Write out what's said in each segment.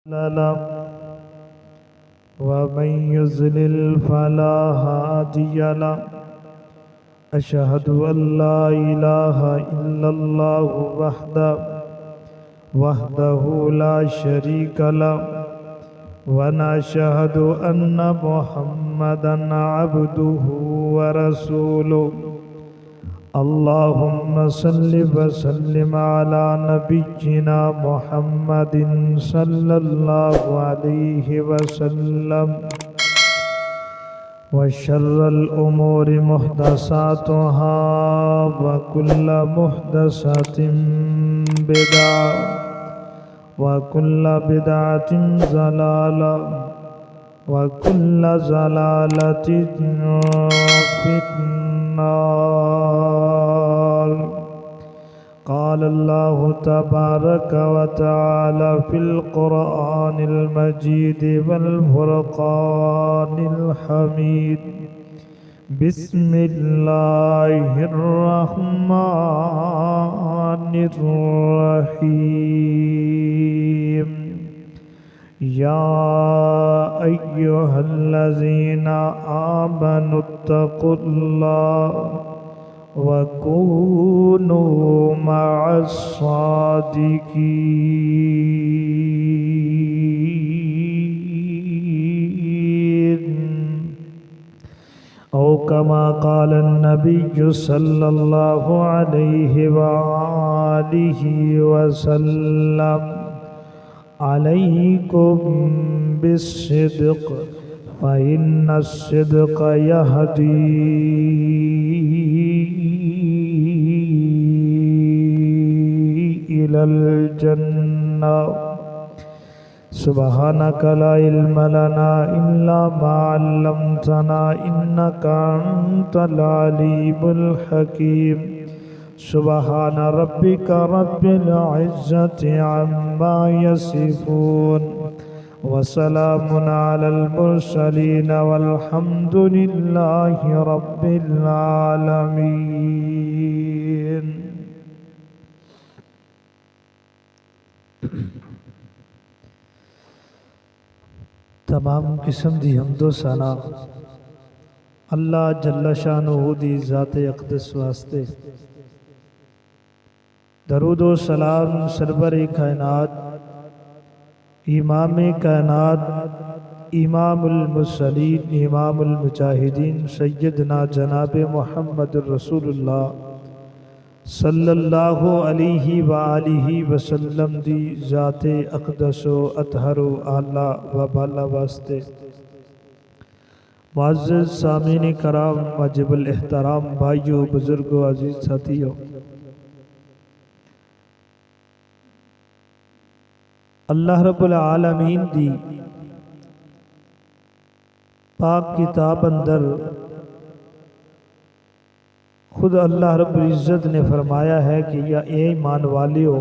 له ومن يضلل فلا هادي له أشهد أن لا إله إلا الله وحده لا شريك له ونشهد أن محمدا عبده ورسوله اللهم صل وسلم على نبينا محمد صلى الله عليه وسلم وشر الأمور محدثاتها وكل محدثة بدعة وكل بدعة ضلالة وكل ضلالة في النار. قال الله تبارك وتعالى في القرآن المجيد والفرقان الحميد. بسم الله الرحمن الرحيم. يا أيها الذين آمنوا اتقوا الله وكونوا مع الصادقين أو كما قال النبي صلى الله عليه وآله وسلم عليكم بالصدق فإن الصدق يهدي إلى الجنة. سبحانك لا علم لنا إلا ما علمتنا إنك أنت العليم الحكيم. سبحان ربك رب العزة عما يصفون وسلام على المرسلين والحمد لله رب العالمين. تمام قسم دی حمد و ثنا اللہ جل شانہ دی ذات اقدس واسطے. درود و سلام سرور کائنات امام کائنات امام المرسلین امام المجاہدین سیدنا جناب محمد رسول اللہ صلی اللہ علیہ وآلہ وسلم دی ذات اقدس و اطہر و اعلیٰ و بالا واسطے. معزز سامعین کرام واجب الاحترام بھائیو بزرگو عزیز ساتھیو، اللہ رب العالمین دی پاک کتاب اندر خود اللہ رب العزت نے فرمایا ہے کہ یا اے ایمان والیو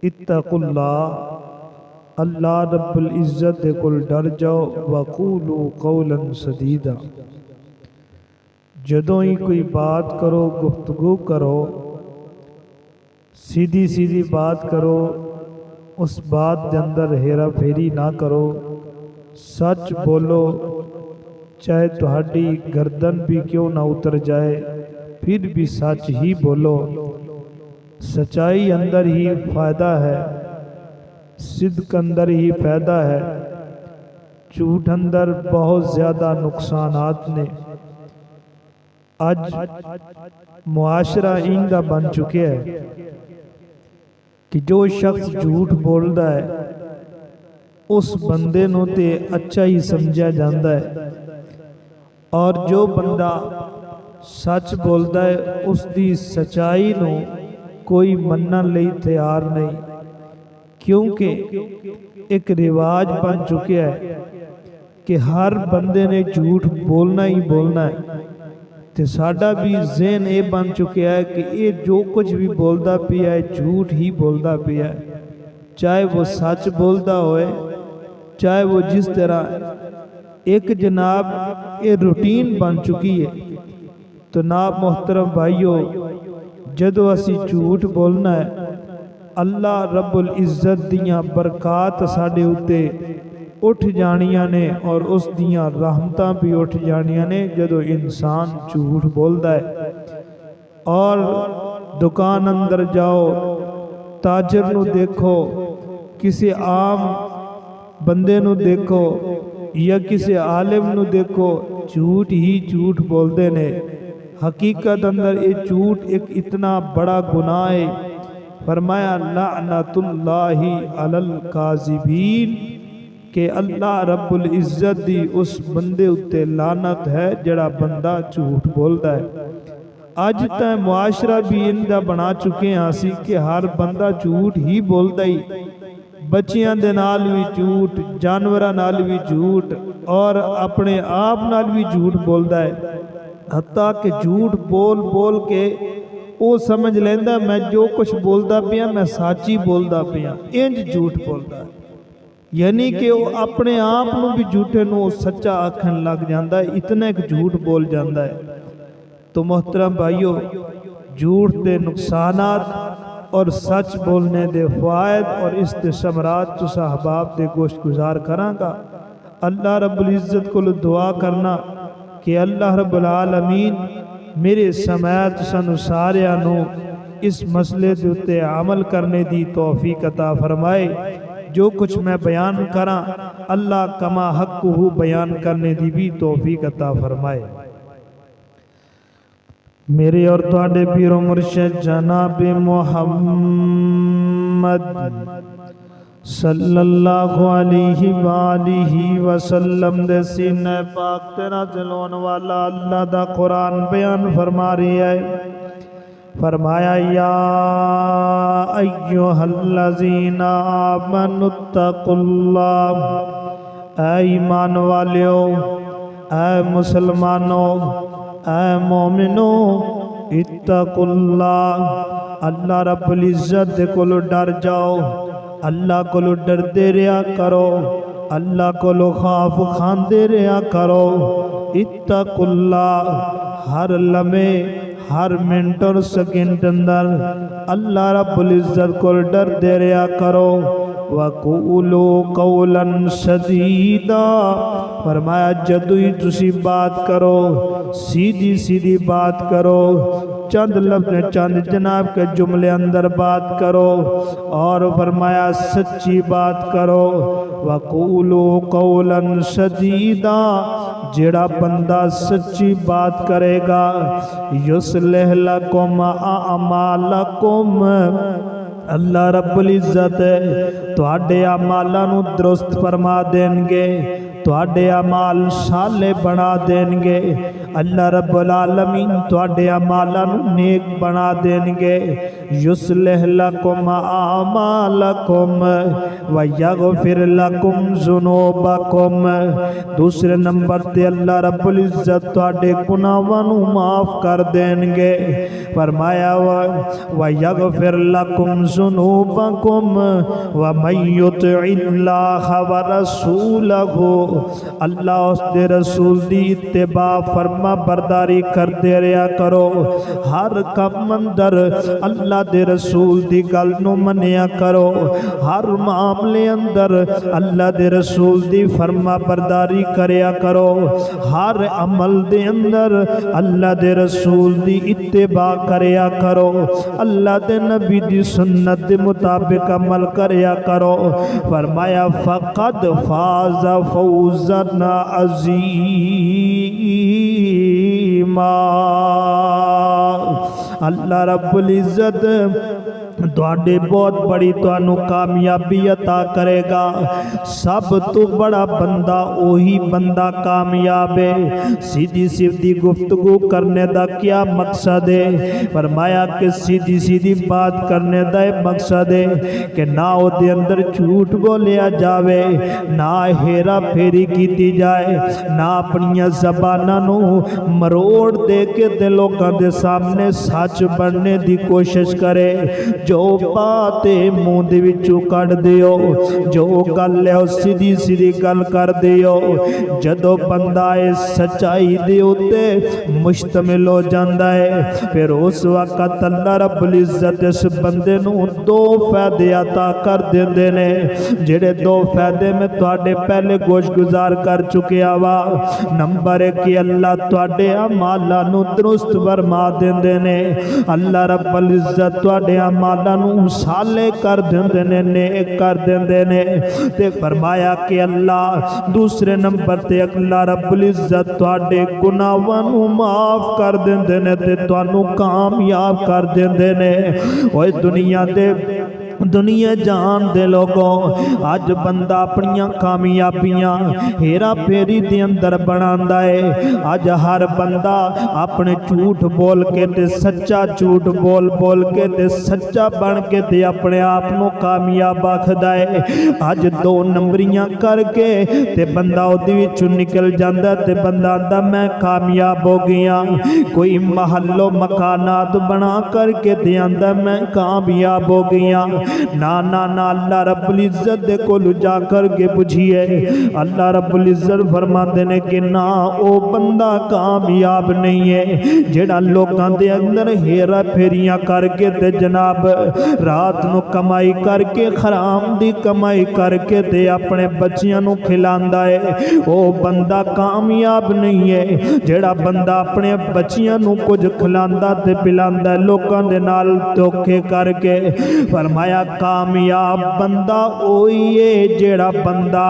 اتقوا اللہ، اللہ رب العزت دے کول ڈر جاؤ. وقولوا قولا سدیدا، جدوں ہی کوئی بات کرو گفتگو کرو سیدھی سیدھی بات کرو، اس بات دے اندر ہیرا پھیری نہ کرو، سچ بولو چاہے تہاڈی گردن بھی کیوں نہ اتر جائے پھر بھی سچ ہی بولو. سچائی اندر ہی فائدہ ہے، صدق اندر ہی فائدہ ہے، جھوٹ اندر بہت زیادہ نقصانات نے. آج معاشرہ ایندہ بن چکے ہے کہ جو شخص جھوٹ بولدا ہے اس بندے نو تے اچھا ہی سمجھا جاندا ہے، اور جو بندہ سچ بولدا ہے اس دی سچائی نو کوئی منن لئی تیار نہیں، کیونکہ ایک رواج بن چکا ہے کہ ہر بندے نے جھوٹ بولنا ہی بولنا ہے. تے ساڈا بھی ذہن یہ بن چکا ہے کہ یہ جو کچھ بھی بولدا پیا ہے جھوٹ ہی بولدا پیا ہے، چاہے وہ سچ بولدا ہوئے چاہے وہ جس طرح. ایک جناب یہ روٹین بن چکی ہے. تو ناب محترم بھائیو، جدو اسی جھوٹ بولنا ہے اللہ رب العزت دیاں برکات ساڈے اُتے اٹھ جانیاں نے اور اس دیاں رحمتاں بھی اٹھ جانیاں نے جدو انسان جھوٹ بولدا ہے۔ اور دکان اندر جاؤ، تاجر نو دیکھو، کسی عام بندے نو دیکھو یا کسی عالم نو دیکھو، جھوٹ ہی جھوٹ بولدے نے۔ حقیقت اندر یہ جھوٹ ایک اتنا بڑا گناہ ہے۔ فرمایا لعنت اللہ علی الکاذبین، کہ اللہ رب العزت دی اس بندے اتے لعنت ہے جڑا بندہ جھوٹ بولدا ہے۔ اج تے معاشرہ بھی اندہ بنا چکے ہیں اسی کہ ہر بندہ جھوٹ ہی بولدا ہی، بچیاں دے نال بھی جھوٹ، جانوراں نال بھی جھوٹ، اور اپنے آپ نال بھی جھوٹ بولدا ہے۔ حتیٰ کہ جھوٹ بول بول کے وہ سمجھ لیندا میں جو کچھ بولدا پیا میں سچی بولدا پیا، انج جھوٹ بولدا ہے۔ یعنی کہ وہ اپنے آپ نو بھی جھوٹے نو سچا آکھن لگ جاندا ہے، اتنا ایک جھوٹ بول جاندا ہے۔ تو محترم بھائیو، جھوٹ دے نقصانات اور سچ بولنے دے فوائد اور اس دے ثمرات تساں احباب دے گوشت گزار کراں گا۔ اللہ رب العزت کو دعا کرنا کہ اللہ رب العالمین میرے سمیت سانو ساریاں نو اس مسئلے دے اتے عمل کرنے دی توفیق عطا فرمائے۔ جو کچھ میں بیان کراں اللہ کما حق ہو بیان کرنے دی بھی توفیق عطا فرمائے۔ میرے اور تواڈے پیر و مرشد جناب محمد صلی اللہ علیہ وآلہ وسلم دے سینہ پاک تے نازل ہون والا اللہ دا قرآن بیان فرما رہی ہے۔ فرمایا یا ایھا الذین آمنوا اتقوا اللہ، اے ایمان والیو، اے مسلمانوں، اے مومنوں، اتقوا اللہ، اللہ رب العزت کو ڈر جاؤ، اللہ کو ڈردے رہا کرو، اللہ کو خوف کھاندے رہا کرو۔ اتقوا اللہ، ہر لمحے ہر منٹ اور سیکنڈ اندر اللہ رب العزت کو ڈر دے رہا کرو۔ وَقُولُوا قَوْلًا سَدِيدًا، فرمایا جدو ہی تسی بات کرو سیدھی سیدھی بات کرو، چند لفظ چند جناب کے جملے اندر بات کرو، اور فرمایا سچی بات کرو۔ وَقُولُوا قَوْلًا سَدِيدًا، جڑا بندہ سچی بات کرے گا، یصلح لکم اعمالکم، اللہ رب العزت تواڈے اعمالاں نو درست فرما دین گے، تواڈے اعمال صالح بنا دین گے، اللہ رب العالمین تواڈے اعمالاں نو نیک بنا دین گے۔ یصلح لکم اعمالکم ویغفر لکم ذنوبکم، دوسرے نمبر تے اللہ رب العزت تواڈے گناہاں نو معاف کر دین گے۔ فرمایا ویغفر لکم ذنوبکم ومن یطع اللہ ورسولہ، اللہ اس دے رسول دی اتباع فرما برداری کر دے رہا کرو، ہر کم اندر اللہ دے رسول دی گل نو منیا کرو، ہر معاملے اندر اللہ دے رسول دی فرما برداری کریا کرو، ہر عمل دے اندر اللہ دے رسول دی اتباع کریا کرو، اللہ دے نبی دی سنت دے مطابق عمل کریا کرو۔ فرمایا فقد فاز فوزا عظیما، اللہ رب العزت تواڈے بہت بڑی تانوں کامیابی عطا کرے گا۔ سب تو بڑا بندہ وہی بندہ کامیاب ہے۔ سیدھی سیدھی گفتگو کرنے دا کیا مقصد ہے؟ فرمایا کہ سیدھی سیدھی بات کرنے دا مقصد ہے کہ نہ او دے اندر جھوٹ بولیا جاوے، نہ ہیرا پھیری کیتی جائے، نہ اپنی زباناں نو مروڑ دے کے لوکاں دے سامنے سچ بننے دی کوشش کرے۔ جو باتے منہ دے وچوں کڈ دیو جو گل ہے سیدھی سیدھی گل کر دیو جدو بندہ سچائی دے اوتے مشتمل ہو جاندا ہے پھر اس وقت اللہ رب العزت اس بندے نو دو فائدے عطا کر دیندے نے جڑے دو فائدے میں تواڈے پہلے گوش گزار کر چکے وا نمبر 1 کہ اللہ تواڈے اعمالاں نو درست فرما دیندے نے اللہ رب العزت تواڈے اعمالاں نو صالح کر دیندے نے نیک کر دیندے نے تے فرمایا کہ اللہ دوسرے نمبر تے اللہ رب العزت تواڈے گناہاں نو معاف کر دیندے نے تے تانوں کامیاب کر دیندے نے اوے دنیا جان دے لوگوں آج بندہ اپنیاں کامیابیاں ہیرا پھیری دے اندر بناندا ہے آج ہر بندہ اپنے جھوٹ بول کے تے سچا جھوٹ بول کے تے سچا بن کے تے اپنے آپ نو کامیاب آکھدا ہے آج 2 نمبریاں کر کے تے بندہ اودے وچوں نکل جاندا تے بندہ آندا میں کامیاب ہو گیا کوئی محل و مکانات بنا کر کے تے آندا میں کامیاب ہو گیا نا اللہ رب العزت دے کول جا کر کے پوچھئے اللہ رب العزت فرماندے نے کہ نا او بندہ کامیاب نہیں ہے جڑا لوکاں دے اندر ہیرا پھیریاں کر کے تے جناب رات نو کمائی کر کے حرام دی کمائی کر کے تے اپنے بچیاں نو کھلاندا ہے او بندہ کامیاب نہیں ہے جڑا بندہ اپنے بچیاں نو کچھ کھلاندا تے پلاندا لوکاں دے نال دھوکے کر کے فرمایا کامیاب بندہ اوہی ہے جیڑا بندہ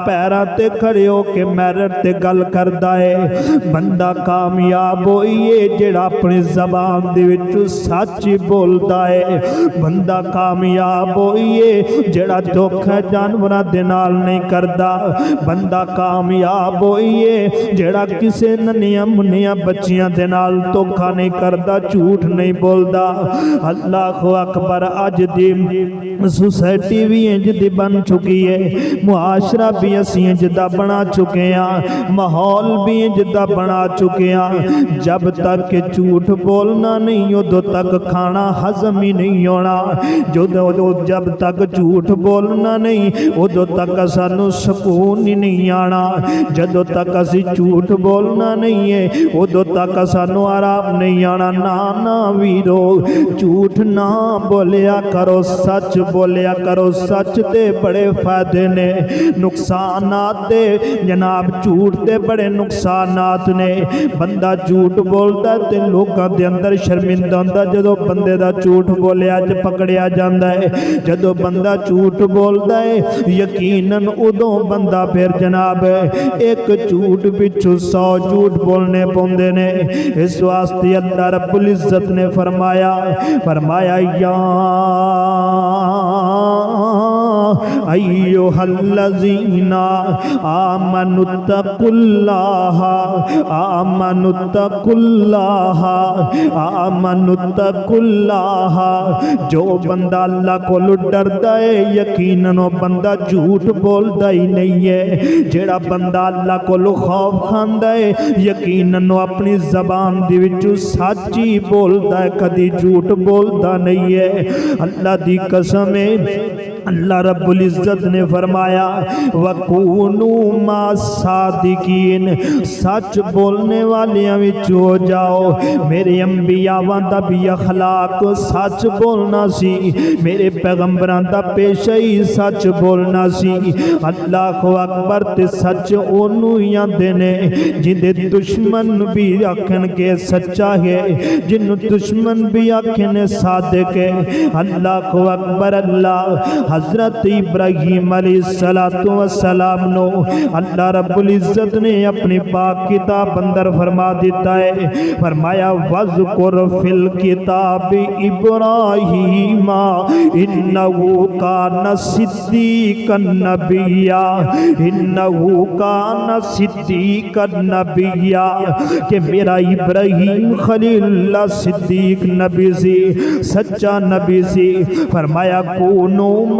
پیراں تے کھڑے ہو کے میرٹ تے گل کردا ہے بندہ کامیاب ہوئی ہے جیڑا اپنی زبان دے وچ سچ بولدا ہے بندہ کامیاب ہوئی ہے جیڑا دھوکا جانوراں دے نال نہیں کردا بندہ کامیاب ہوئی ہے جیڑا کسے ننیاں منیاں بچیاں دے نال دھوکا نہیں کردا جھوٹ نہیں بولدا اللہ اکبر اج دی سوسائٹی بھی انج دی بن چکی ہے معاشرہ بھی اسی انج دا بنا چکے ہیں ماحول بھی انج دا بنا چکے ہیں جب تک کہ جھوٹ بولنا نہیں ادو تک کھانا ہضم ہی نہیں ہونا جب تک جھوٹ بولنا نہیں ادو تک سانو سکون ہی نہیں آنا جدو تک اسی جھوٹ بولنا نہیں ہے ادو تک سانو آرام نہیں آنا نا ویرو جھوٹ نہ بولیا کرو سچ بولیا کرو سچ دے بڑے فائدے نے نقصانات دے جناب جھوٹ دے بڑے نقصانات نے بندہ جھوٹ بولدا تے لوکاں دے اندر شرمندہ ہوندا جدوں بندے دا جھوٹ بولیا ج پکڑیا جاندا ہے جدوں بندہ جھوٹ بولدا ہے یقیناً ادوں بندہ پھر جناب ایک جھوٹ پچھوں 100 جھوٹ بولنے پوندے نے اس واسطے اللہ رب العزت نے فرمایا یا ایھا الذین آمنوا اتقوا اللہ جو بندہ اللہ کو ڈردا ہے یقیناً وہ بندہ جھوٹ بولدا ہی نہیں ہے جیڑا بندہ اللہ کو خوف کھاندا ہے یقیناً وہ اپنی زبان دے وچوں سچ ہی بولدا ہے کدی جھوٹ بولدا نہیں ہے اللہ دی قسم ہے اللہ رب العزت نے فرمایا وَكُونُوا مَعَ الصَّادِقِينَ سچ بولنے والیاں وچ ہو جاؤ میرے انبیاء دا بھی اخلاق سچ بولنا سی میرے پیغمبراں دا پیشہ ہی سچ بولنا سی اللہ اکبر تے سچ اونوں ہی آندے نے جندے دشمن بھی آکھن کے سچا ہے جن دشمن بھی آکھن صادق ہے اللہ اکبر اللہ حضرت ابراہیم علیہ السلام نو اللہ رب العزت نے اپنی پاک کتاب اندر فرما دیتا ہے فرمایا وَذْكُرْ فِي الْكِتَابِ إِبْرَاهِيمَ إِنَّهُ كَانَ صِدِّيقًا نَبِيًّا إِنَّهُ كَانَ صِدِّيقًا نَبِيًّا کہ میرا ابراہیم خلیل اللہ صدیق نبی سی سچا نبی سی فرمایا کونوا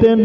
3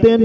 3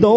2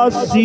80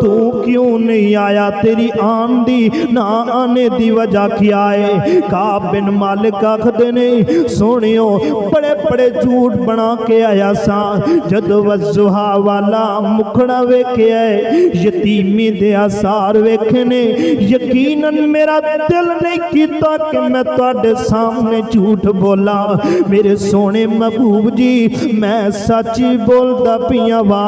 تو کیوں نہیں آیا, تیری آن دی نہ آنے دی وجہ کیا ہے؟ کعب بن مالک آکھدے نے سونیو بڑے بڑے جھوٹ بنا کے آیا سا, جدو وضحا والا مکھڑا ویکھیا ہے, یتیمی دے آثار ویکھے نے, یقیناً میرا دل نہیں کیتا کہ میں تواڈے سامنے جھوٹ بولا. میرے سونے محبوب جی میں سچی بولدا پیاں وا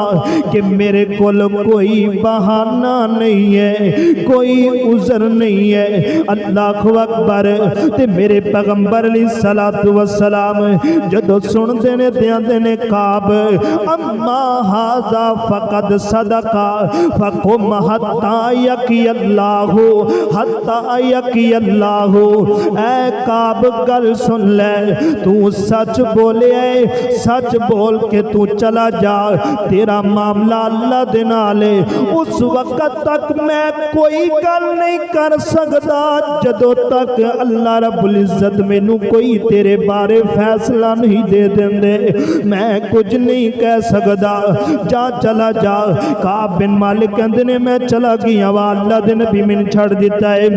کہ میرے کول کوئی بہانہ نہیں ہے, کوئی عذر نہیں ہے. اللہ اکبر. تے میرے پیغمبر علیہ الصلوۃ والسلام جدو سن دینے دیاندے نے کعب اما ھذا فقد صدقا فقم حتی یقی اللہ حتی یقی اللہ. اے کعب گل سن لے, تو سچ بولے ہے, سچ بول کے تو چلا جا, تیرا معاملہ اللہ دے نال ہے. اس وقت تک میں کوئی گل نہیں کر سکتا جدو تک اللہ رب العزت مینوں کوئی تیرے بارے فیصلہ نہیں دے دیندے, میں کچھ نہیں کہہ سکتا, جا چلا جا. کعب بن مالک کہندے نے میں چلا گیا وا, اللہ دے نبی میں چھڑ دیتا ہے.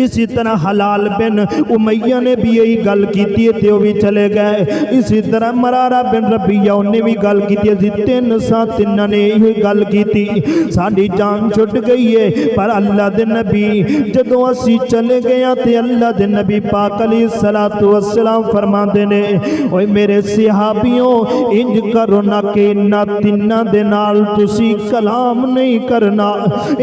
اسی طرح حلال بن امیہ نے بھی یہی گل کیتی ہے تے وہ بھی چلے گئے. اسی طرح مرارہ بن ربیہ نے بھی گل کیتی ہے, تین سا تینہ نے یہی گل کیتی. ساڈی جان چھٹ گئی ہے پر اللہ دے نبی جدوں اسی چلے گئے تے اللہ دے نبی پاک علیہ الصلوۃ والسلام فرماندے نے اوے میرے صحابیوں انج کرو نہ کہ انہاں تیناں دے نال تسی کلام نہیں کرنا,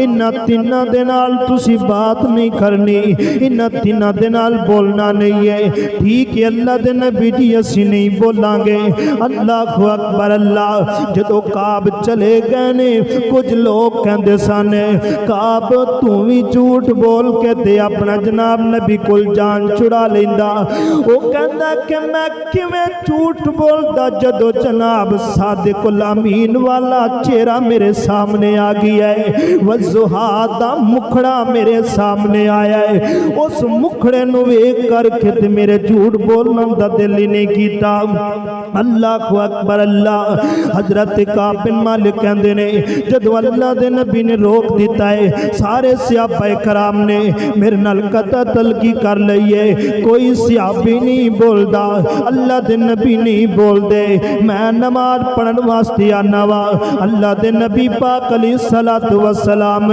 انہاں تیناں دے نال تسی بات نہیں کرنی, انہاں تیناں دے نال بولنا نہیں ہے. ٹھیک ہے اللہ دے نبی جی اسی نہیں بولاں گے. اللہ اکبر. اللہ جدو کعب چلے گئے نے کچھ لوگ کہندے سن کعب تو بھی جھوٹ بول کے تے اپنا جناب نبی کول جان چھڑا لیندا. وہ کہندا کہ میں کیویں جھوٹ بولدا جدو جناب صادق الامین والا چہرہ میرے سامنے آ گیا ہے, وضحا دا مکھڑا میرے سامنے آیا ہے. اس مکھڑے نو ویکھ کر کے میرے جھوٹ بولنے دا دل ہی نہیں کیتا. اللہ اکبر. اللہ حضرت کعب بن مالک کہندے نے جدو اللہ دے نبی نے روک دیتا ہے, سارے صحابہ کرام نے میرے نال قطع تلقی کر لئی ہے, کوئی صحابی نہیں بولدا, اللہ دے نبی نہیں بول دے. میں نماز پڑھن واسطے آنا وا, اللہ دے نبی پاک علیہ الصلوۃ والسلام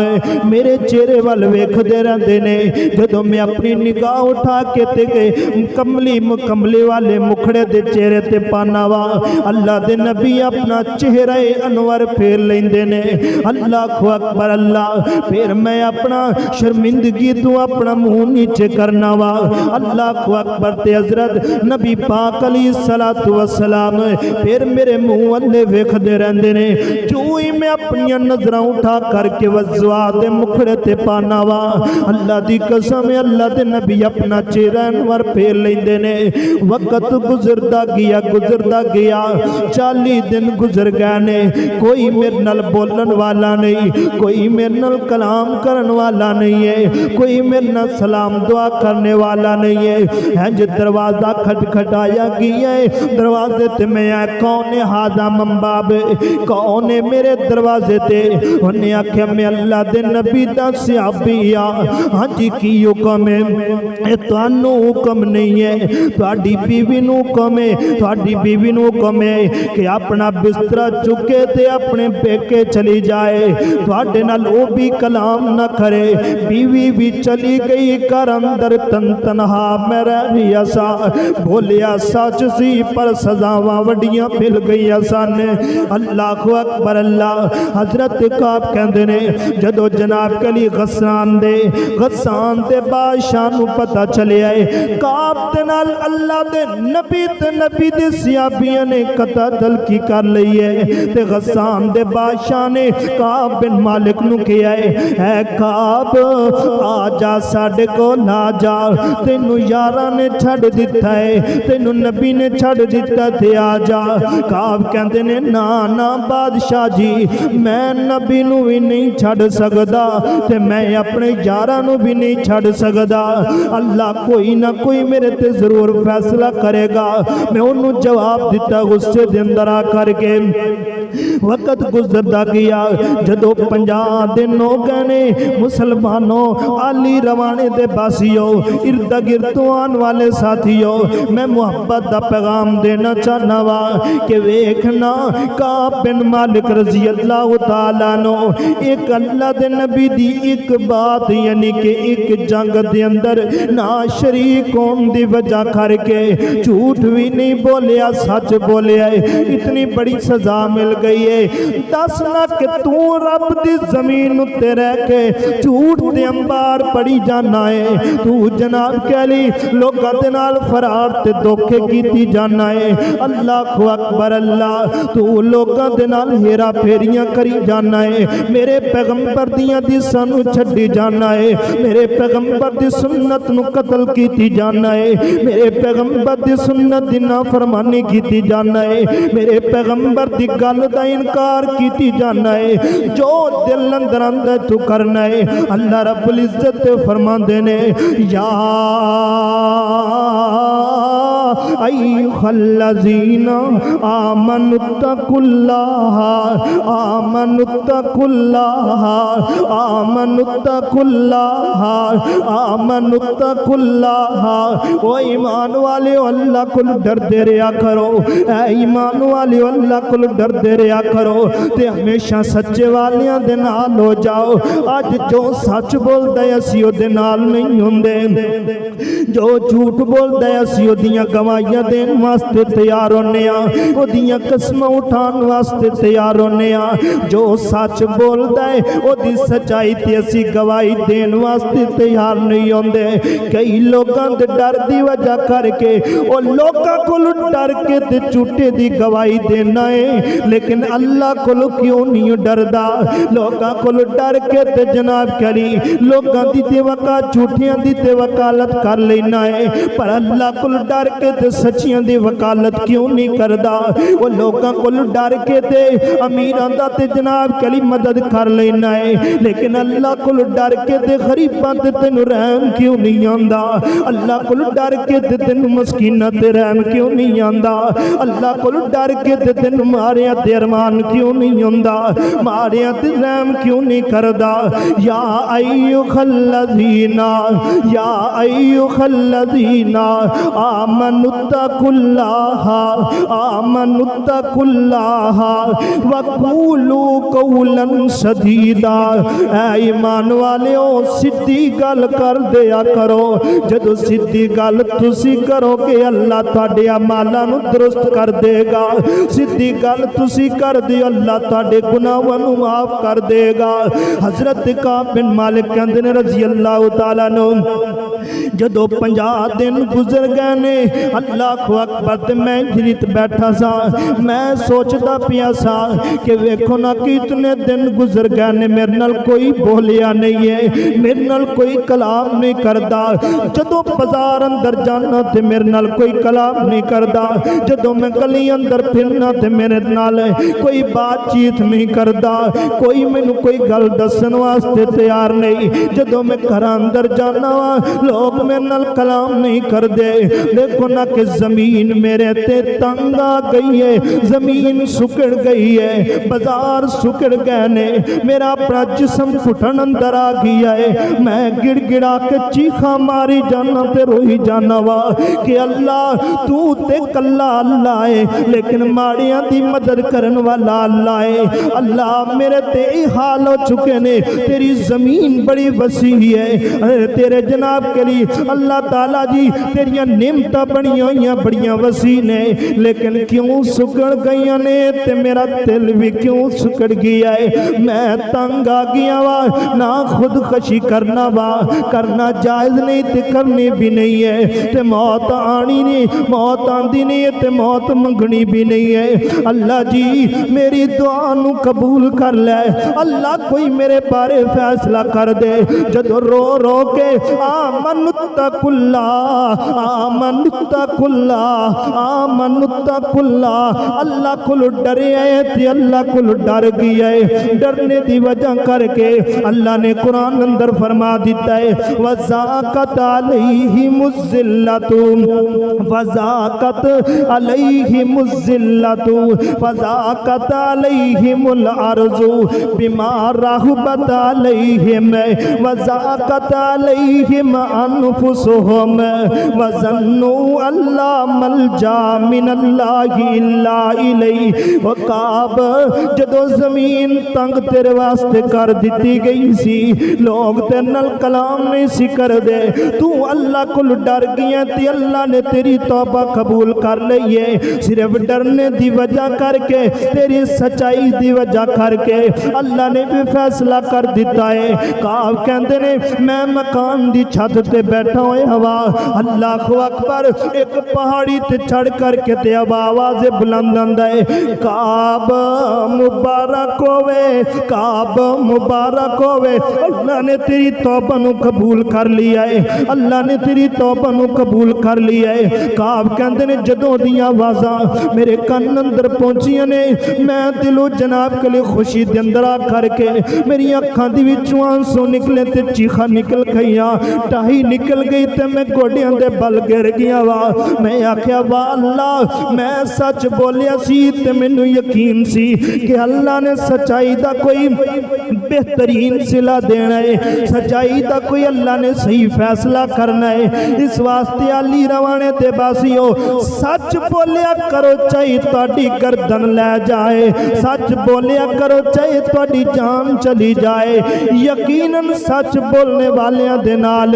میرے چہرے ول ویکھدے رہندے نے. جدوں میں اپنی نگاہ اٹھا کے تے مکملی والے مکھڑے دے چہرے تے پانا وا, اللہ دے نبی اپنا چہرہ انور پھیر لیندے نے. اللہ اکبر. اللہ پھر میں اپنا شرمندگی تو اپنا منہ نیچے کرنا وا. اللہ اکبر. تے حضرت نبی پاک علیہ الصلوۃ والسلام پھر میرے منہ والے ویکھدے رہندے نے. جو ہی میں اپنی نظراں اٹھا کر کے وضحا دے مکھڑے تے پانا وا, اللہ دی قسم ہے اللہ دے نبی اپنا چہرہ انور پھیر لیندے نے. وقت گزردا گیا 40 دن گزر گئے نے, کوئی میرے نال بولن والا نہیں, کوئی میرے نال کلام کرن والا نہیں ہے, کوئی میرے نال سلام دعا کرنے والا نہیں ہے. ہنج دروازہ کھٹکھٹایا گیا ہے, دروازے تے میں آیا, کون ہے ہاذا من باب, کون ہے میرے دروازے تے؟ انہیں آکھیا میں اللہ دے نبی دا صحابی آ. ہاں جی کی حکم ہے؟ اے تانوں حکم نہیں ہے, تہاڈی بیوی نوں حکم ہے, تہاڈی بیوی نوں حکم ہے کہ اپنا بستر چکے تے اپنے پیکے چلی جائے, تہاڈے نال او بھی کلام نہ کرے. بیوی بھی چلی گئی گھر اندر, تنہا میں رہ گیا سا. بولیا سچ سی پر سزاواں وڈیاں مل گئی سن. اللہ اکبر. اللہ حضرت کعب کہندے نے جدو جناب کلی غسان دے بادشاہ نو پتہ چلیا ہے کعب دے نال اللہ دے نبی دے صحابیاں نے قطع تلقی کر لئی ہے. تے غسان دے بادشاہ نے کعب بن مالک نو کہیا ہے اے کعب آ جا ساڈے کول آ جا, تینوں یاراں نے چھڑ دتا ہے, تینوں نبی نے چھڑ دتا تے آ جا. کعب کہندے نے نا بادشاہ جی میں نبی نو بھی نہیں چھڑ سکدا تے میں اپنے یاراں نو بھی نہیں چھڑ سکدا. اللہ کوئی نہ کوئی میرے تے ضرور فیصلہ کرے گا. میں انہوں جواب دیتا غصے دے اندر آ کر کے وقت گزرتا گیا، جدو 50 دن ہو گئے نے مسلمانوں علی روانے دے باسیوں ارد گرد آن والے ساتھیوں، میں محبت دا پیغام دینا چاہنا وا کہ ویکھنا کعب بن مالک رضی اللہ تعالیٰ عنہ ایک اللہ دے نبی دی ایک بات یعنی کہ ایک جنگ دے اندر نا شریک ہون دی وجہ کر کے جھوٹ بھی نہیں بولیا، سچ بولیا ہے، اتنی بڑی سزا مل گئی ہے۔ دس نہ کہ تو رب دی زمین اتے رہ کے جھوٹ دے انبار پڑی جانا ہے، تو جناب کہلی لوگاں دے نال فرار تے دھوکے کیتی جانا ہے، اللہ اکبر اللہ، تو لوگاں دے نال ہیرا پھیریاں کری جانا ہے، میرے پیغمبر دیاں دی سانو چھڈی جانا ہے، میرے پیغمبر دی سنت نو قتل کیتی جانا ہے، میرے پیغمبر دی سنت دی نافرمانی کیتی جانا ہے، میرے پیغمبر دی گل دا انکار کیتی جانا ہے، جو دل اندر اندر تو کرنا ہے۔ اللہ رب العزت فرماندے نے یا ایھا الذین آمنوا اتقوا اللہ آمنوا اتقوا اللہ آمنوا اتقوا اللہ آمنوا اتقوا اللہ، او ایمان والے اللہ کو ڈردے رہیا کرو، اے ایمان والے اللہ کو ڈردے رہیا کرو تے ہمیشہ سچے والیاں دے نال ہو جاؤ۔ اج جو سچ بولدا ہے اسی او دے نال نہیں ہوندے، جو جھوٹ بولدا ہے اسی او دیاں گواہیاں دین واسطے تیار ہونے ہاں، او دیاں قسماں اٹھان واسطے تیار ہونے ہاں، جو سچ بولدا ہے او دی سچائی تے اسی گواہی دین واسطے تیار نہیں ہوندے۔ کئی لوگاں دے ڈر دی وجہ کر کے او لوگاں کولوں ڈر کے تے جھوٹے دی گواہی دینا ہے، لیکن اللہ کولوں کیوں نہیں ڈردا؟ لوگاں کولوں ڈر کے تے جناب کری لوگاں دی تے وکالت جھوٹیاں دی تے وکالت کر لینا ہے، پر اللہ کولوں ڈر کے تے سچیاں دی وکالت کیوں نہیں کردا؟ وہ لوگاں کولوں ڈر کے تے امیراں دا تے جناب کلی مدد کر لینا ہے، لیکن اللہ کولوں ڈر کے تے غریباں تے تینوں رحم کیوں نہیں آندا؟ اللہ کولوں ڈر کے تے تینوں مسکیناں تے رحم کیوں نہیں آندا؟ اللہ کولوں ڈر کے تے تینوں ماریاں تے ارمان کیوں نہیں ہوندا؟ ماریاں تے رحم کیوں نہیں کردا؟ یا ایھا الذین یا ایھا الذین آمنوا اتقوا اللہ آمنوا اتقوا اللہ وقولوا قولا سدیدا، اے ایمان والیو سیدھی گل کر دیا کرو، جدو سیدھی گل تسی کرو گے اللہ تہاڈے اعمالاں نو درست کر دے گا، سیدھی گل تسی کر دیو اللہ تہاڈے گناہاں نو معاف کر دے گا۔ حضرت کعب بن مالک کہندے نے رضی اللہ تعالیٰ عنہ جدو 50 دن گزر گئے نے اللہ اکبر تے میں جریت بیٹھا سا، میں سوچدا پیا سا کہ ویکھو نا کتنے دن گزر گئے نے میرے نال کوئی بولیا نہیں ہے، میرے نال کوئی کلام نہیں کردا، جدو بازار اندر جانا تے میرے نال کوئی کلام نہیں کردا، جدو میں گلی اندر پھرنا تے میرے نال کوئی بات چیت نہیں کردا، کوئی مینوں کوئی گل دسن واسطے تیار نہیں، جدو میں گھر اندر جانا لوگ میرے نال کلام نہیں کر دے۔ دیکھو نا کہ زمین میرے تے تنگ آ گئی ہے، زمین سکڑ گئی ہے، بازار سکڑ گئے نے، میرا اپنا جسم گھٹن اندر آ گیا ہے، میں گڑ گڑا کے چیخا ماری جانا تے روئی جانا وا کہ اللہ تو تے کلا اللہ ہے لیکن ماڑیاں دی مدد کرن والا اللہ ہے۔ اللہ میرے تے حال ہو چکے نے، تیری زمین بڑی وسیع ہے، تیرے جناب کے لیے اللہ تعالیٰ جی تیریاں نعمتاں بڑیاں وسیع نے، لیکن کیوں سکڑ گئیاں نے تے میرا دل بھی کیوں سکڑ گیا ہے، میں تنگ آ گیا وا، نہ خود خشی کرنا وا کرنا جائز نہیں تے کرنی بھی نہیں ہے، تے موت آنی نہیں، موت آندی نہیں تے موت منگنی بھی نہیں ہے۔ اللہ جی میری دعا نو قبول کر لے، اللہ کوئی میرے بارے فیصلہ کر دے۔ جدو رو رو کے آمنوا اتقوا اللہ آمنوا اتقوا اللہ آمن اتقوا اللہ، اللہ کو ڈرے آئے تھے، اللہ کو ڈر گیا ہے۔ ڈرنے دی وجہ کر کے اللہ نے قرآن اندر فرما دیتا ہے وَذَاقَتْ عَلَيْهِمُ الذِّلَّةُ وَذَاقَتْ عَلَيْهِمُ الذِّلَّةُ وَذَاقَتْ عَلَيْهِمُ الْأَرْضُ بِمَا رَحُبَتْ عَلَيْهِمْ وَذَاقَتْ عَلَيْهِمْ أَنفُسُهُمْ وَظَنُّوا أَن لَّا مَلْجَأَ مِنَ اللَّهِ إِلَّا إِلَيْهِ۔ وَقَابَ جدو زمین تنگ تیرے واسطے کر دیتی گئی سی، لوگ تیرے نال کلام نہیں سی کر دے، تو اللہ کو ڈر گیا تی، اللہ نے تیری توبہ قبول کر لئیے۔ صرف ڈرنے دی وجہ کر کے، تیری سچائی دی وجہ کر کے اللہ نے بھی فیصلہ کر دیتا ہے۔ کعب کہندے نے میں مکان دی چھت تے بیٹھا ہوئے ہوا، اللہ اکبر، ایک پہاڑی تے چڑھ کر کے تے اب آواز بلند آندا ہے کعب مبارک ہوئے، کعب مبارک ہوئے، اللہ نے تیری توبہ نو قبول کر لیا ہے، اللہ نے تیری توبہ نو قبول کر لیا ہے۔ کعب کہندے نے جدوں دیاں آوازاں میرے کان اندر پہنچیاں نے، میں دلو جناب کے لئے خوشی دے اندر آ کر کے میری اکھاں دی وچوں آنسو نکلے تے چیخاں نکل گئیاں، ٹاہی نکل گئی تے میں گوڈیاں دے بل گر گیا وا۔ میں آکھیا واہ اللہ، میں سچ بولیا سی تے مینوں یقین سی کہ اللہ نے سچائی دا کوئی بہترین صلہ دینا ہے، سچائی دا کوئی اللہ نے صحیح فیصلہ کرنا ہے۔ اس واسطے علی روانے تے باسیو سچ بولیا کرو چاہی تہاڈی گردن لے جائے، سچ بولیا کرو چاہی تہاڈی جان چلی جائے۔ یقیناً سچ بولنے والیاں دے نال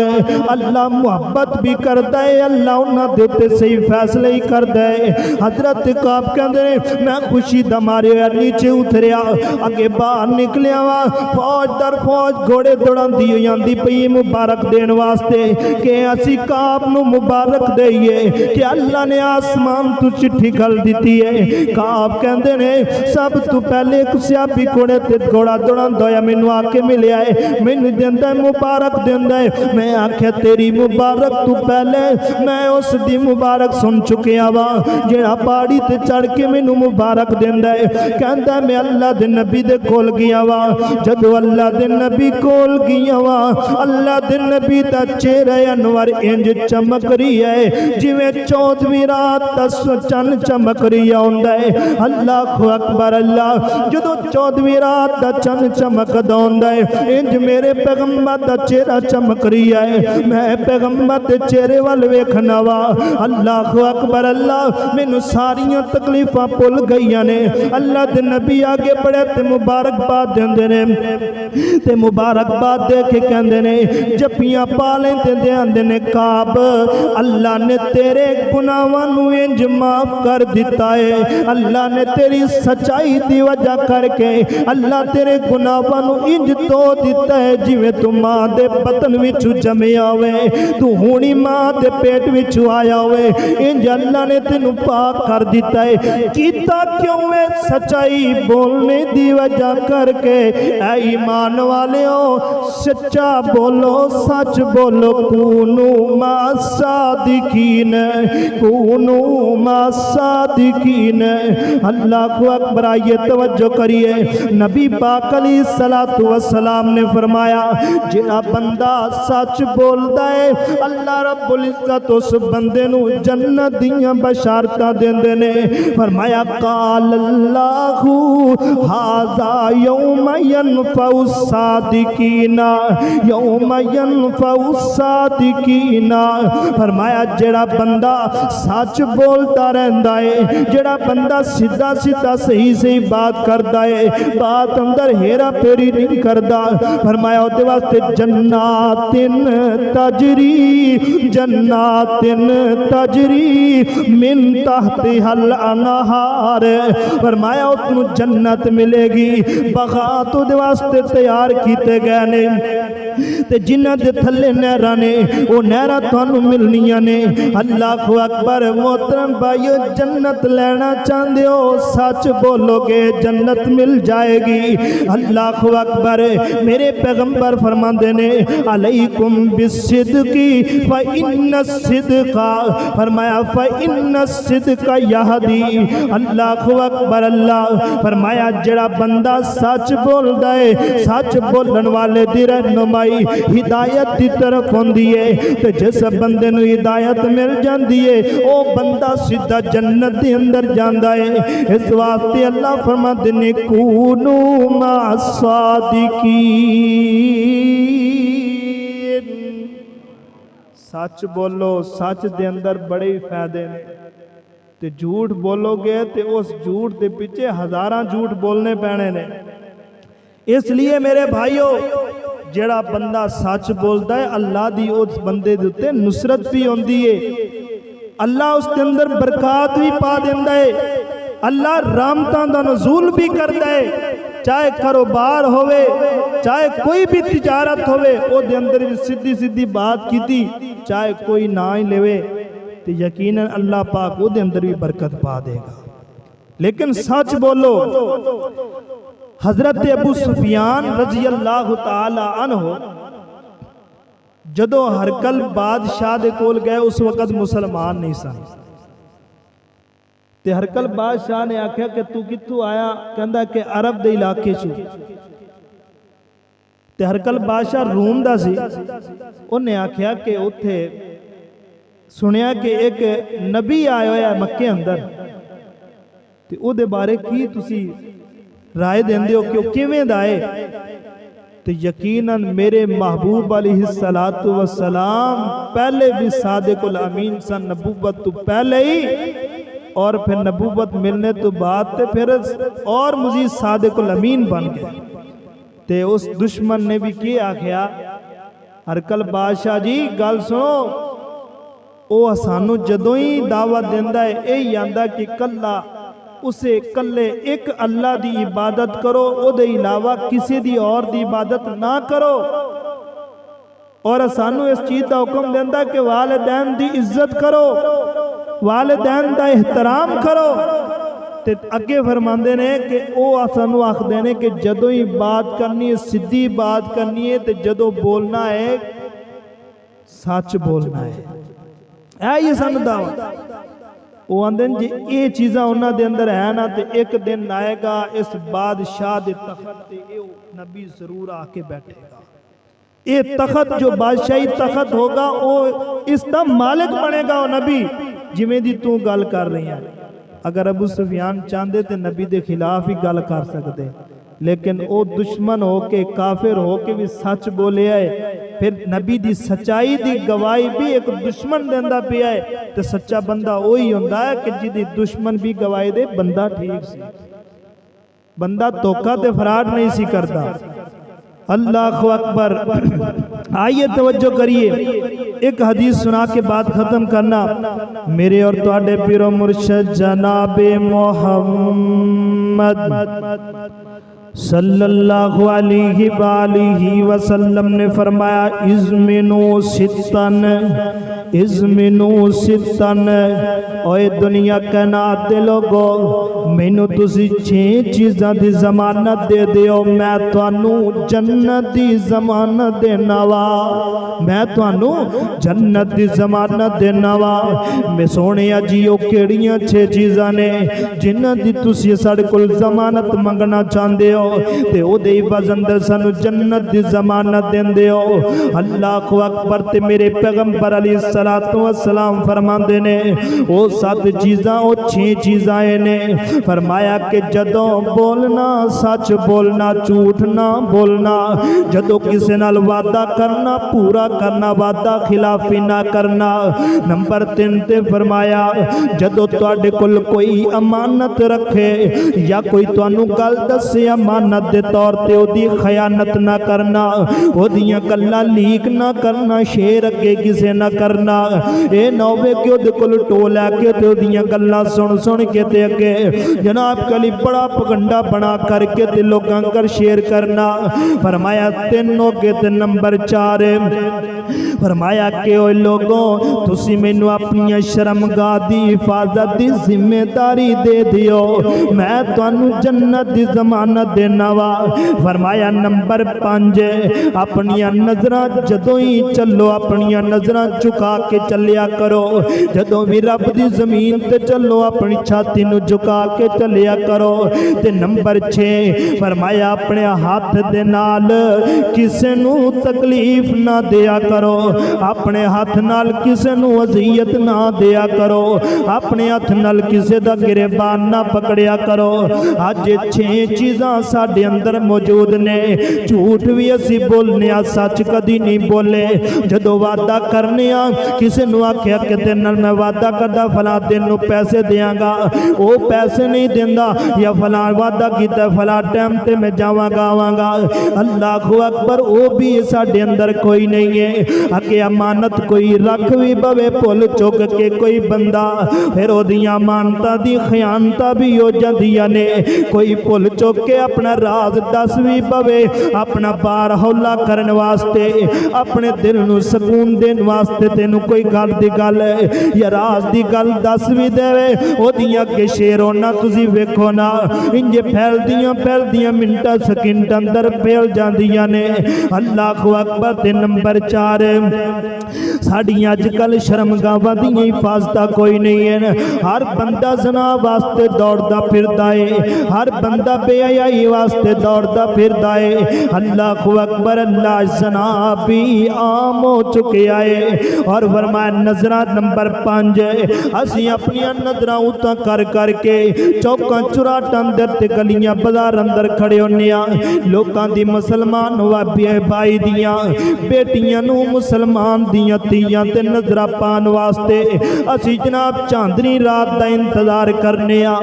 اللہ محبت بھی کردا ہے، اللہ انہاں دے تے صحیح فیصلے ہی کردا ہے۔ حضرت کعب کہندے نے میں خوشی دا مارے نیچے اتریا، اگے باہر نکلیا وا، فوج در فوج گھوڑے دوڑاندی ہوئی آندی پئی مبارک دین واسطے کہ اسی کعب نو مبارک دئیے کہ اللہ نے آسمان تو چٹھی گھل دیتی ہے۔ کعب کہندے نے سب تو پہلے ایک سیابی گھوڑے تے گھوڑا دوڑاندا ہویا مینوں آ کے ملیا ہے، مینوں دیندا ہے مبارک دیندا ہے۔ میں آکھیا تیری مبارک تو پہلے میں اس دی مبارک سن چکیا وا جڑا پہاڑی تے چڑھ کے مینوں مبارک دیندا ہے۔ کہندا ہے میں اللہ دے نبی دے کول گیا وا، جدو اللہ دے نبی کول گیا وا اللہ دے نبی دا چہرہ انور انج چمک رہی ہے جویں 14ویں رات دا چن چمک رہی ہوندا ہے۔ اللہ اکبر، اللہ جدو 14ویں رات دا چن چمکدا ہوندا ہے انج میرے پیغمبر دا چہرہ چمک رہی ہے، میں پیغمبر دے چہرے ول ویکھنا وا۔ اللہ اکبر، اللہ مینوں ساریاں تکلیفاں بھول گئیاں نے۔ اللہ دے نبی آگے بڑھے تے مبارک باد دیندے نے تے مبارک باد دے کے کہندے نے جپیاں پالیں تے دیندے نے کعب اللہ نے تیرے گناہاں نو انج معاف کر دیتا ہے، اللہ نے تیری سچائی دی وجہ کر کے اللہ تیرے گناہاں نو انج تو دیتا ہے جویں تو ماں دے بطن وچوں جمیا ہوئے، تو ہونی ماں دے پیٹ وچوں آیا ہوئے، انج اللہ نے تینوں پاک کر دیتا ہے۔ کیتا کیوں ہے سچائی بولنے دی وجہ کر کے، اے ایمان والے ہو سچا بولو، سچ بولو، کونو ما صادقین، کونو ما صادقین۔ اللہ اکبر، آئیے توجہ کریے، نبی پاک علیہ السلام نے فرمایا جہاں بندہ سچ بولدا ہے اللہ رب العزت اس بندے نو جنت دیاں بشارتاں دیندے نے۔ فرمایا قال اللہ ھذا یوم ینفع الصادقین، یوم ینفع الصادقین۔ فرمایا جڑا بندہ سچ بولتا رہندا ہے، جڑا بندہ سیدھا سیدھا صحیح صحیح بات کردا ہے، بات اندر ہیرا پھیری نہیں کردا، فرمایا اودے واسطے جنات تجری، جنات تجری من تحتها الانہار، فرمایا اتنو جنت ملے گی، بغات دے واسطے تیار کیتے گئے نے تے جنہ دے تھلے نہراں نے وہ نہراں تانوں ملنیاں نے۔ اللہ اکبر، محترم بھائیو جنت لینا چاہندے ہو سچ بولو گے جنت مل جائے گی۔ اللہ اکبر، میرے پیغمبر فرماندے نے علیکم بالصدق فإن الصدق فرمایا فإن الصدق یہدی، اللہ اکبر اللہ، فرمایا جڑا بندہ سچ بولدا ہے، سچ بولن والے دی رہنمائی ہدایت دی طرف ہوندی ہے، تے جس بندے نو ہدایت مل جاندی ہے او بندہ سیدھا جنت دے اندر جاندا ہے۔ اس واسطے اللہ فرماتے نے کونو مع الصادقین، سچ بولو، سچ دے اندر بڑے فائدے نے، تے جھوٹ بولو گے تے اس جھوٹ دے پیچھے ہزاراں جھوٹ بولنے پینے نے۔ اس لیے میرے بھائیو جڑا بندہ سچ بولدا ہے اللہ دی اس بندے دے تے نصرت بھی ہوندی ہے، اللہ اس کے اندر برکات بھی پا دیندا ہے، اللہ رحمتاں دا نزول بھی کردا ہے۔ چاہے کاروبار ہوئے، چاہے کوئی بھی تجارت ہوئے، او دے اندر بھی سیدھی سیدھی بات کیتی، چاہے کوئی نہ ہی لے تو یقیناً اللہ پاک او دے اندر بھی برکت پا دے گا۔ لیکن سچ بولو۔ حضرت ابو سفیان رضی اللہ تعالی عنہ جدو ہرکل بادشاہ دے کول گئے اس وقت مسلمان نہیں سن، تے ہرکل بادشاہ نے آکھیا کہ تو کتھوں آیا؟ کہندا کہ عرب دے علاقے چوں۔ تے ہرکل بادشاہ روم دا سی، انہیں آکھیا کہ اتھے سنیا کہ ایک نبی آیا ہوا ہے مکے اندر، تے او دے بارے کی تسی رائے دیندے ہو کہ کیویں دا ہے؟ تو یقیناً میرے محبوب علیہ السلام پہلے بھی صادق الامین سن، نبوت تو پہلے ہی، اور پھر نبوت ملنے تو بعد تے پھر اور مزید صادق الامین بن گئے۔ تے اس دشمن نے بھی کیا آکھیا ہرکل بادشاہ جی گل سنو، او سانو جدوں ہی دعوت دیندا ہے اے آندا کہ کلا اسے کلے ایک اللہ دی عبادت کرو، او دے علاوہ کسی دی اور دی عبادت نہ کرو، اور سانو اس چیز دا حکم دیندا کہ والدین دی عزت کرو، والدین دا احترام کرو۔ تے اگے فرماندے نے کہ او سانو آکھدے نے کہ جدوں ہی بات کرنی ہے سیدھی بات کرنی ہے، تے جدوں بولنا ہے سچ بولنا ہے، اے یہ سانو دعوت۔ وہ آندے جی یہ چیزاں انہاں دے اندر ہے نا تے ایک دن آئے گا اس بادشاہ دے تخت تے اے نبی ضرور آ کے بیٹھے گا، یہ تخت جو بادشاہی تخت ہوگا وہ اس دا مالک بنے گا، وہ نبی جویں دی تو گل کر رہی ہیں۔ اگر ابو سفیان چاندے تے نبی دے خلاف ہی گل کر سکتے، لیکن او دشمن ہو کے کافر ہو کے بھی سچ بولے آئے، پھر نبی دی سچائی دی گواہی بھی ایک دشمن دیندہ پہ آئے، تو سچا بندہ وہی ہوندہ ہے کہ جی دی دشمن بھی گواہی دے بندہ ٹھیک سی، بندہ دھوکہ تے فراڈ نہیں سی کرتا۔ اللہ اکبر۔ آئیے توجہ کریے، ایک حدیث سنا کے بعد ختم کرنا۔ میرے اور تواڈے پیر و مرشد جناب محمد صلی اللہ علیہ وآلہ وسلم نے فرمایا ازمنو ستن، ازمنو ستن، اوے دنیا کائنات دے لوگو مینوں تسی 6 چیزاں دی ضمانت دے دیو، میں تانوں جنت دی ضمانت دینا وا، میں تانوں جنت دی ضمانت دینا وا۔ میں سونیا جیو کیڑیاں 6 چیزاں نے جنہاں دی تسی ساڈے کول ضمانت منگنا چاہندے ہو تے او دے وزن دے سانو جنت دی ضمانت دیندے ہو۔ اللہ اکبر۔ تے میرے پیغمبر علیہ السلام فرماندے نے او 7 چیزاں او 6 چیزاں نے، فرمایا کہ جدوں بولنا سچ بولنا، جھوٹ نہ بولنا، جدوں کسے نال وعدہ کرنا پورا کرنا، وعدہ خلافی نہ کرنا۔ نمبر 3 تے فرمایا جدوں تواڈے کول کوئی امانت رکھے یا کوئی تانوں گل دسے امانت دے طور تے او دی خیانت نہ کرنا، او دیاں گلاں لیک نہ کرنا، شیر اگے کسے نہ کرنا، اے نہ ہوے کہ او دے کول ٹول آ کے تے او دیاں گلاں سن کے تے اگے جناب کلی بڑا پگنڈا بنا کر کے تے لوکاں کر شیر کرنا۔ فرمایا 3 ہو کے تے نمبر 4 فرمایا کہ اوے لوگوں تسی مینوں اپنی شرمگاہ دی حفاظت دی ذمہ داری دے دیو، میں تانوں جنت دی ضمانت دینا وا۔ فرمایا نمبر 5 اپنی نظراں جدوں ہی چلو اپنی نظراں چکا کے چلیا کرو، جدوں بھی رب دی زمین تے چلو اپنی چھاتی نو جھکا کے چلیا کرو۔ تے نمبر 6 فرمایا اپنے ہاتھ دے نال کسے نو تکلیف نہ دیا کرو، اپنے ہاتھ نال کسے نو اذیت نہ دیا کرو، اپنے ہاتھ نال کسے دا گریبان نہ پکڑیا کرو۔ آج 6 چیزاں ساڈے اندر موجود نے۔ جھوٹ بھی اسی بولنے آ، سچ کدی نہیں بولے۔ جدو وعدہ کرنے آ کسے نو آکھیا کہ تیرے نال میں وعدہ کردا فلاں دن نو پیسے دیاں گا، او پیسے نہیں دیندا، یا فلاں وعدہ کیتا فلاں ٹائم تے میں جاواں گا آواں گا، اللہ اکبر، او بھی ساڈے اندر کوئی نہیں ہے۔ اگے امانت کوئی رکھ بھی بوے بھول چک کے کوئی بندہ، پھر او دیاں امانتاں دی خیانتاں بھی ہو جاندیاں نے۔ کوئی بھول چک کے اپنا راز دس بھی بوے، اپنا بار ہولا کرن واسطے، اپنے دل نو سکون دین واسطے تینوں کوئی گل دی گل یا راز دی گل دس بھی دے او دیاں کے شیروں نہ تسی ویکھو نا انجے پھیل دیاں منٹا سکنٹ اندر پھیل جاندیاں نے۔ اللہ اکبر۔ تے نمبر 4 ساڈیاں اج کل شرمگاواں دی حفاظت کوئی نہیں ہے۔ ہر بندہ زنا واسطے دوڑدا پھردا ہے، ہر بندہ بے حیائی واسطے دوڑدا پھردا ہے۔ اللہ اکبر۔ اللہ زنا بھی عام ہو چکیا ہے۔ اور فرمایا نظراں نمبر 5 اسی اپنی نظراں اوتاں کر کر کے چوکاں چراٹاں اندر تے گلیاں بازار اندر کھڑے ہونے آ، لوکاں دی مسلمان بھائی دیاں بیٹیاں نو مسلمان دیاں تیاں تے نظرہ پان واسطے اسی جناب چاندنی رات دا انتظار کرنے آ،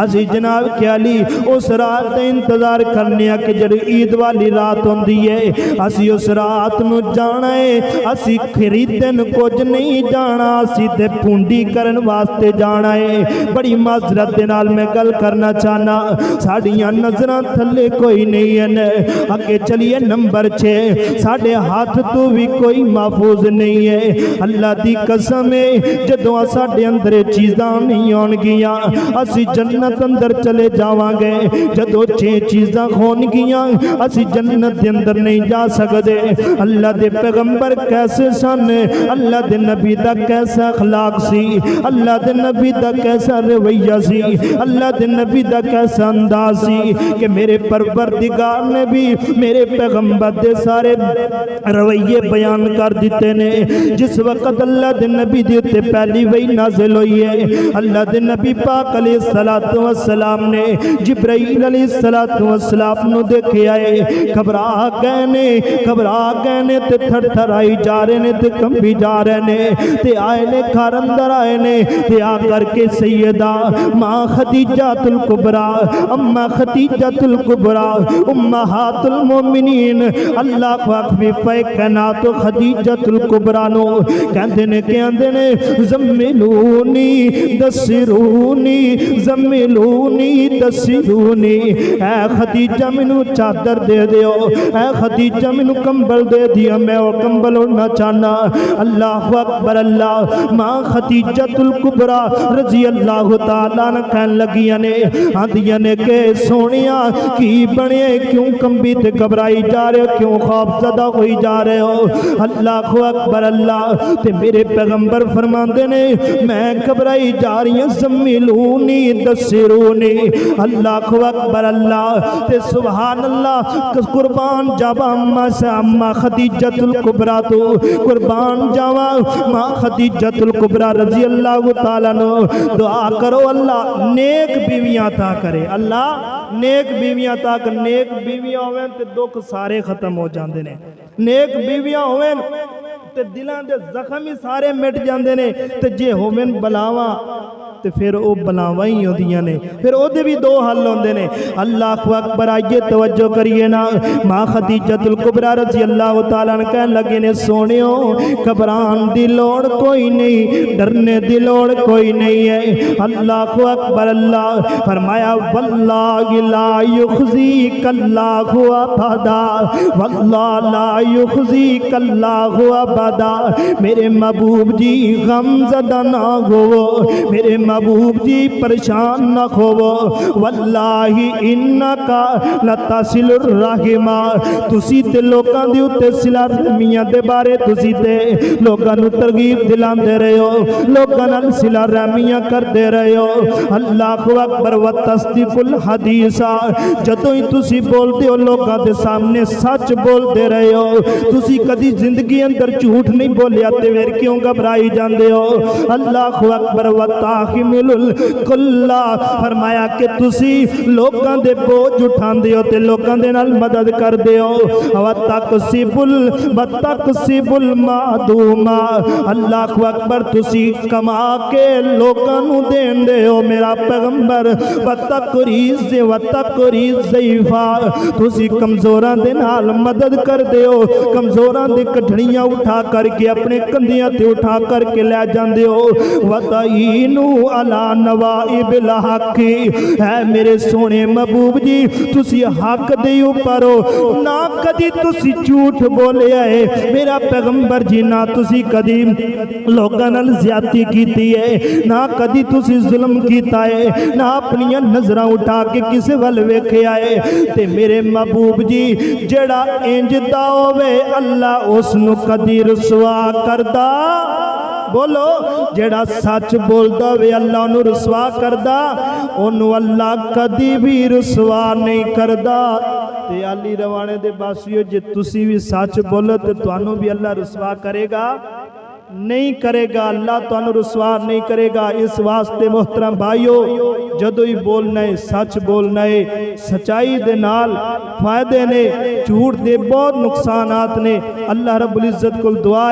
اسی جناب خیالی اس رات دا انتظار کرنے آ کہ جڑی عید والی رات ہوندی ہے، اسی اس رات نو جانا ہے، اسی خریدن کچھ نہیں جانا، اسی تے پونڈی کرن واسطے جانا ہے۔ بڑی معذرت دے نال میں گل کرنا چاہنا، ساڈیاں نظراں تھلے کوئی نہیں ہے۔ اگے چلیے نمبر 6 ساڈے ہاتھ تو بھی کوئی محفوظ نہیں ہے۔ اللہ دی قسم ہے جدوں ساڈے اندر چیزاں نہیں ہون گیاں اسی جنت اندر چلے جاواں گے، جدوں 6 چیزاں ہون گیاں اسی جنت دے اندر نہیں جا سکدے۔ اللہ دے پیغمبر کیسے سن، اللہ دے نبی دا کیسا اخلاق سی، اللہ دے نبی دا کیسا رویہ سی، اللہ دے نبی دا کیسا انداز سی کہ میرے پروردگار نے بھی میرے پیغمبر دے سارے رویے بیان کر دیتے نے۔ جس وقت اللہ دے نبی دے تے پہلی وحی نازل ہوئی ہے، اللہ دے نبی پاک علیہ السلام نے جبرائیل علیہ السلام نو دیکھے آئے، گھبرا گئے نے تے تھر تھر آئی جا رہے نے تے کمبی جا رہے نے تے آئے نے گھر اندر آئے نے تے آ کر کے سیدہ ماں خدیجہ الکبریٰ، اما خدیجہ الکبریٰ امہات المومنین اللہ اکبر فیکنات خدیجہ الکبریٰ نو کہندے نے زملونی دسرونی زملونی دسرونی، اے خدیجہ منو چادر دے دیو، اے خدیجہ منو کمبل دے دیا، میں وہ کمبل اڑنا چاہنا۔ اللہ اکبر۔ اللہ ماں خدیجہ الکبریٰ رضی اللہ تعالیٰ نے کہن لگیاں نے آندیاں نے کہ سونیا کی بنے کیوں کمبی تے گھبرائی جا رہے ہو، کیوں خوف زدہ ہوئی جا رہے ہو؟ اللہ اکبر۔ اللہ تے میرے پیغمبر فرماندے نے میں گھبرائی جا رہی ہوں، زملونی دسرونی۔ اللہ اکبر۔ اللہ تے سبحان اللہ قربان جاوا اما خدیجہ الکبریٰ تو قربان جاوا ماں خدیجہ الکبریٰ رضی اللہ تعالیٰ نو دعا کرو اللہ نیک بیویاں عطا کرے، اللہ نیک بیویاں عطا کرے۔ نیک بیویاں ہوئیں تے دکھ سارے ختم ہو جاندے نے، نیک بیویاں ہوئیں تے دلان دے زخم ہی سارے مٹ جاندے نے، تے جے ہوئیں بلاواں تے پھر او بلاواں ہی ہوندیاں نے، پھر او دے بھی 2 حل ہوندے نے۔ اللہ اکبر۔ آئیے توجہ کریے نا، ماں خدیجہ الکبریٰ رضی اللہ تعالیٰ نے کہنے لگے نے سونیو گھبران دی لوڑ کوئی نہیں، ڈرنے دی لوڑ کوئی نہیں ہے۔ اللہ اکبر۔ اللہ فرمایا واللہ لا یخزیک اللہ ابدا، واللہ لا یخزیک اللہ ابدا۔ میرے محبوب جی غم زدہ نہ ہو، میرے محبوب جی پریشان نہ ہوو، واللہ انکا لتاسل الرحمہ، تسی تے لوکاں دے اوتے صلہ رحمیاں دے بارے تسی تے لوکاں نو ترغیب دلاندے رہے ہو، لوکاں نال صلہ رحمیاں کردے رہے ہو۔ اللہ اکبر وتصدیق الحدیث، جدوں ہی تسی بولتے ہو لوکاں دے سامنے سچ بولتے رہے ہو، تسی کدی زندگی اندر جھوٹ نہیں بولیا تے پھر کیوں گھبرائی جاندے ہو؟ اللہ اکبر وتحمل الکل، فرمایا کہ تسی لوکاں دے بوجھ اٹھاندے ہو تے لوکاں دے نال مدد کردے ہو، وتکسب المعدوم، اللہ اکبر تسی کما کے لوکاں نو دین دے ہو میرا پیغمبر، وتقریض ضعیفا، تسی کمزوراں دے نال مدد کردے ہو، کمزوراں دے کٹھڑیاں اٹھا کر کے اپنے کندھیاں تے اٹھا کر کے لے جاندے ہو، وتعینوا علی نوائب الحق، ہے میرے سونے محبوب جی تسی حق دے اوپر ہو، نہ کدی تسی جھوٹ بولے ہے میرا پیغمبر جی، نہ تسی کدی لوکاں نال زیادتی کیتی ہے، نہ کدی تسی ظلم کیتا ہے، نہ اپنی نظراں اٹھا کے کسے ول ویکھیا ہے، تے میرے محبوب جی جڑا انج دا ہوے اللہ اس نو کدی رسوا کردا، بولو جڑا سچ بولدا وے اللہ انو رسوا کردا، انو اللہ کدی بھی رسوا نہیں کردا۔ تے علی روانے دے باسیو جے تسی بھی سچ بولو تے تانوں بھی اللہ رسوا کرے گا نہیں کرے گا، اللہ تانوں رسوا نہیں کرے گا۔ اس واسطے محترم بھائیو جدوں ہی بولنا ہے سچ بولنا ہے، سچائی دے نال فائدے نے، جھوٹ دے بہت نقصانات نے۔ اللہ رب العزت کو دعا